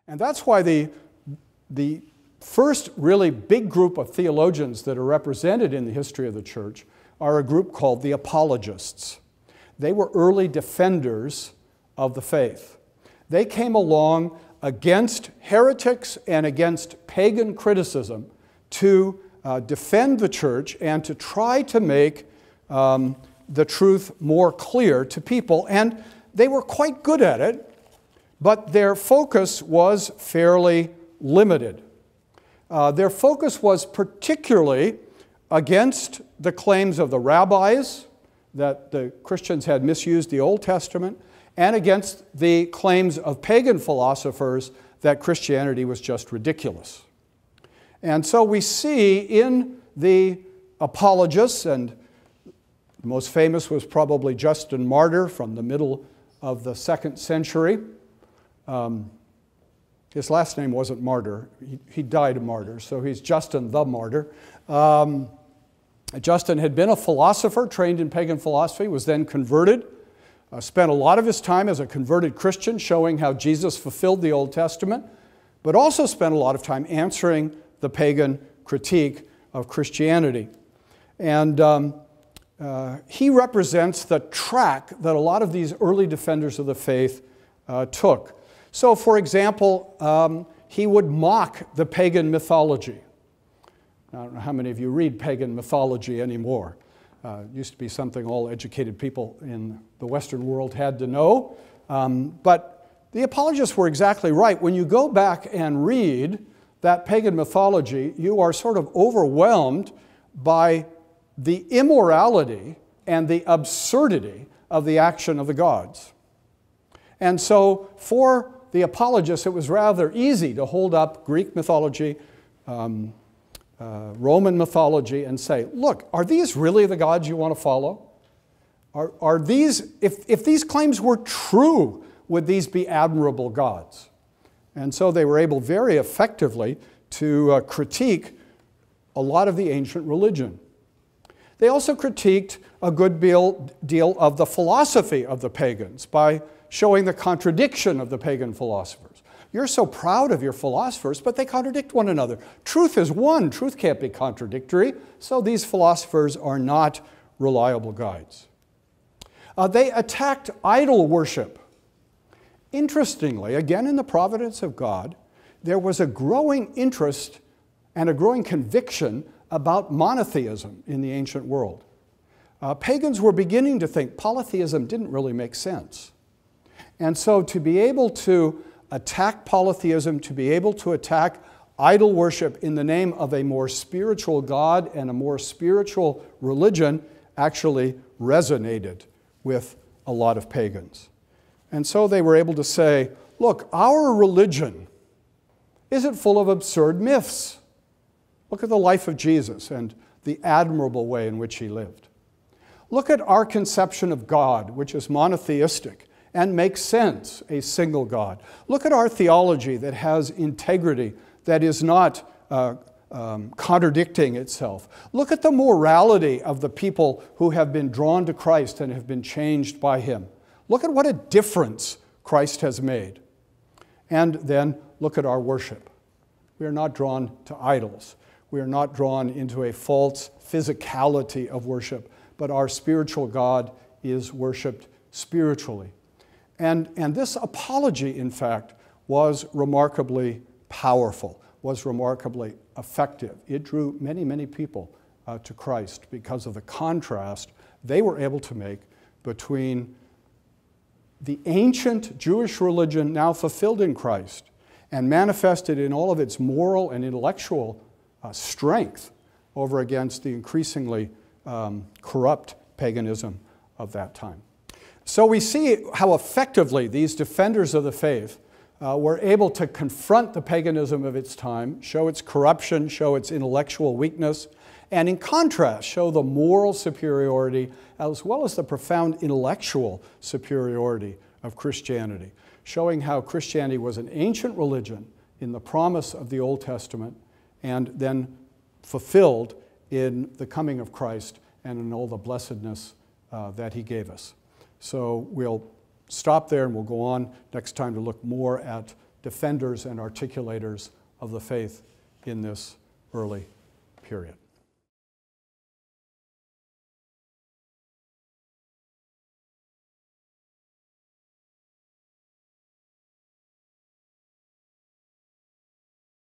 And that's why the first really big group of theologians that are represented in the history of the church are a group called the Apologists. They were early defenders of the faith. They came along against heretics and against pagan criticism to defend the church and to try to make the truth more clear to people. And they were quite good at it, but their focus was fairly limited. Their focus was particularly against the claims of the rabbis that the Christians had misused the Old Testament, and against the claims of pagan philosophers that Christianity was just ridiculous. And so we see in the Apologists, and the most famous was probably Justin Martyr from the middle of the 2nd century. His last name wasn't Martyr. He died a martyr, so he's Justin the Martyr. Justin had been a philosopher, trained in pagan philosophy, was then converted, spent a lot of his time as a converted Christian showing how Jesus fulfilled the Old Testament, but also spent a lot of time answering the pagan critique of Christianity. And he represents the track that a lot of these early defenders of the faith took. So, for example, he would mock the pagan mythology. I don't know how many of you read pagan mythology anymore. It used to be something all educated people in the Western world had to know. But the Apologists were exactly right. When you go back and read that pagan mythology, you are sort of overwhelmed by the immorality and the absurdity of the action of the gods. And so for the Apologists, it was rather easy to hold up Greek mythology, Roman mythology, and say, look, are these really the gods you want to follow? Are these, if these claims were true, would these be admirable gods? And so they were able very effectively to critique a lot of the ancient religion. They also critiqued a good deal of the philosophy of the pagans by showing the contradiction of the pagan philosophers. You're so proud of your philosophers, but they contradict one another. Truth is one. Truth can't be contradictory, so these philosophers are not reliable guides. They attacked idol worship. Interestingly, again in the providence of God, there was a growing interest and a growing conviction about monotheism in the ancient world. Pagans were beginning to think polytheism didn't really make sense. And so to be able to attack polytheism, to be able to attack idol worship in the name of a more spiritual God and a more spiritual religion actually resonated with a lot of pagans. And so they were able to say, look, our religion isn't full of absurd myths. Look at the life of Jesus and the admirable way in which he lived. Look at our conception of God, which is monotheistic and makes sense, a single God. Look at our theology that has integrity, that is not contradicting itself. Look at the morality of the people who have been drawn to Christ and have been changed by him. Look at what a difference Christ has made. And then look at our worship. We are not drawn to idols. We are not drawn into a false physicality of worship, but our spiritual God is worshiped spiritually. And this apology, in fact, was remarkably powerful, was remarkably effective. It drew many, many people to Christ because of the contrast they were able to make between the ancient Jewish religion now fulfilled in Christ and manifested in all of its moral and intellectual strength over against the increasingly corrupt paganism of that time. So we see how effectively these defenders of the faith were able to confront the paganism of its time, show its corruption, show its intellectual weakness, and in contrast, show the moral superiority as well as the profound intellectual superiority of Christianity, showing how Christianity was an ancient religion in the promise of the Old Testament and then fulfilled in the coming of Christ and in all the blessedness that he gave us. So we'll stop there and we'll go on next time to look more at defenders and articulators of the faith in this early period.